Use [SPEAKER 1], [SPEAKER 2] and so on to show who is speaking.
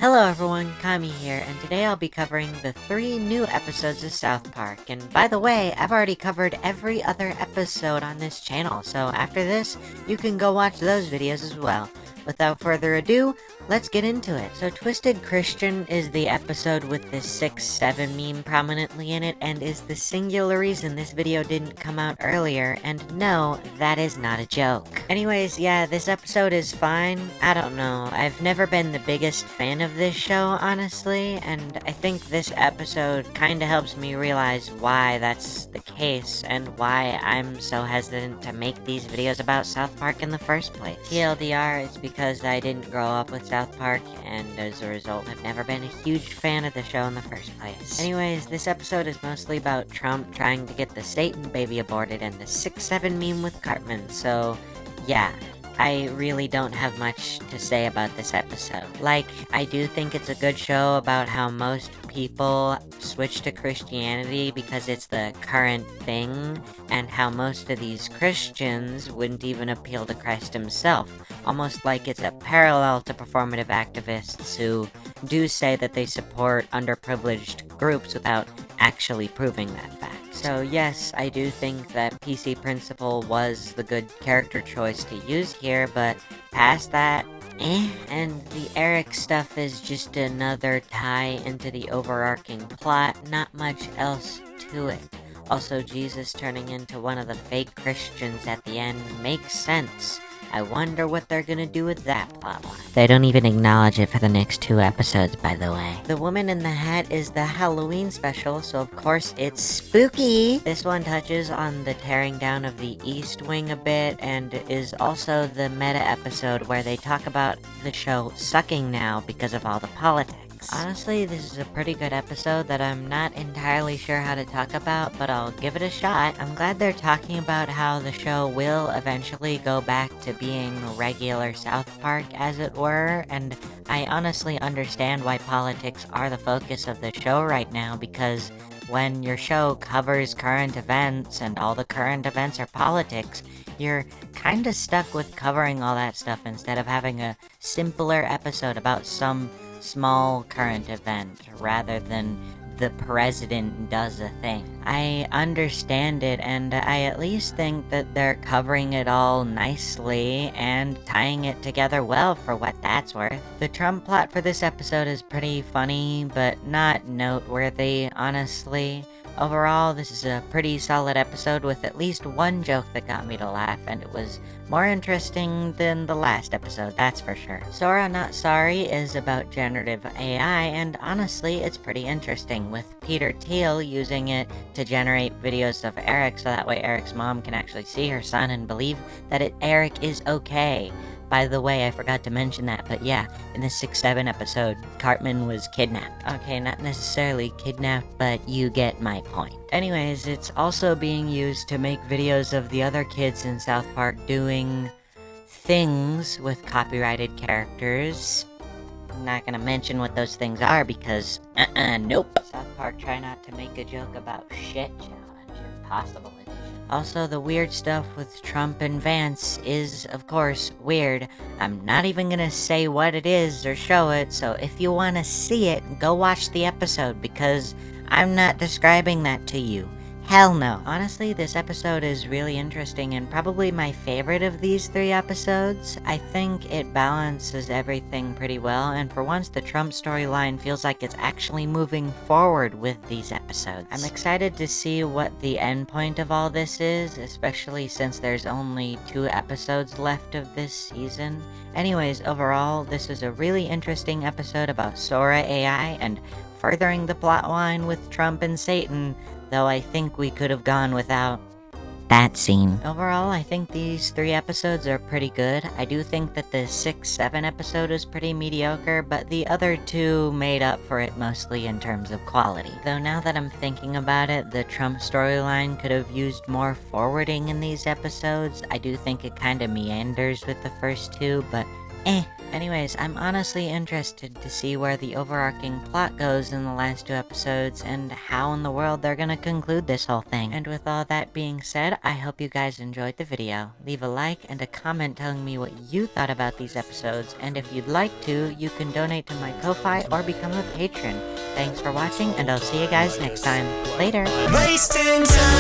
[SPEAKER 1] Hello everyone, Kami here, and today I'll be covering the 3 new episodes of South Park. And by the way, I've already covered every other episode on this channel, so after this, you can go watch those videos as well. Without further ado, let's get into it. So Twisted Christian is the episode with the 6-7 meme prominently in it, and is the singular reason this video didn't come out earlier, and no, that is not a joke. Anyways, yeah, this episode is fine. I don't know, I've never been the biggest fan of this show, honestly, and I think this episode kinda helps me realize why that's the case, and why I'm so hesitant to make these videos about South Park in the first place. TLDR, it's because I didn't grow up with South Park, and as a result, I've never been a huge fan of the show in the first place. Anyways, this episode is mostly about Trump trying to get the Satan baby aborted and the 6-7 meme with Cartman, so yeah. I really don't have much to say about this episode. Like, I do think it's a good show about how most people switch to Christianity because it's the current thing, and how most of these Christians wouldn't even appeal to Christ himself. Almost like it's a parallel to performative activists who do say that they support underprivileged groups without actually proving that fact. So yes, I do think that PC Principal was the good character choice to use here, but past that, And the Eric stuff is just another tie into the overarching plot, not much else to it. Also, Jesus turning into one of the fake Christians at the end makes sense. I wonder what they're gonna do with that plotline. They don't even acknowledge it for the next 2 episodes, by the way. The Woman in the Hat is the Halloween special, so of course it's spooky! This one touches on the tearing down of the East Wing a bit, and is also the meta episode where they talk about the show sucking now because of all the politics. Honestly, this is a pretty good episode that I'm not entirely sure how to talk about, but I'll give it a shot. I'm glad they're talking about how the show will eventually go back to being regular South Park, as it were, and I honestly understand why politics are the focus of the show right now, because when your show covers current events and all the current events are politics, you're kinda stuck with covering all that stuff instead of having a simpler episode about some small current event rather than the president does a thing. I understand it, and I at least think that they're covering it all nicely and tying it together well for what that's worth. The Trump plot for this episode is pretty funny, but not noteworthy, honestly. Overall, this is a pretty solid episode with at least one joke that got me to laugh, and it was more interesting than the last episode, that's for sure. Sora Not Sorry is about generative AI, and honestly, it's pretty interesting, with Peter Thiel using it to generate videos of Eric so that way Eric's mom can actually see her son and believe that Eric is okay. By the way, I forgot to mention that, but yeah, in the 6-7 episode, Cartman was kidnapped. Okay, not necessarily kidnapped, but you get my point. Anyways, it's also being used to make videos of the other kids in South Park doing things with copyrighted characters. I'm not gonna mention what those things are because, nope. South Park try not to make a joke about shit challenge, impossible edition. Also, the weird stuff with Trump and Vance is, of course, weird. I'm not even gonna say what it is or show it, so if you wanna see it, go watch the episode, because I'm not describing that to you. Hell no. Honestly, this episode is really interesting and probably my favorite of these 3 episodes. I think it balances everything pretty well, and for once the Trump storyline feels like it's actually moving forward with these episodes. I'm excited to see what the end point of all this is, especially since there's only 2 episodes left of this season. Anyways, overall, this is a really interesting episode about Sora AI and furthering the plotline with Trump and Satan, though I think we could have gone without that scene. Overall, I think these 3 episodes are pretty good. I do think that the 6-7 episode is pretty mediocre, but the other 2 made up for it mostly in terms of quality. Though now that I'm thinking about it, the Trump storyline could have used more forwarding in these episodes. I do think it kinda meanders with the first 2, but Anyways, I'm honestly interested to see where the overarching plot goes in the last 2 episodes and how in the world they're gonna conclude this whole thing. And with all that being said, I hope you guys enjoyed the video. Leave a like and a comment telling me what you thought about these episodes, and if you'd like to, you can donate to my Ko-Fi or become a patron. Thanks for watching, and I'll see you guys next time. Later!
[SPEAKER 2] Wasting time.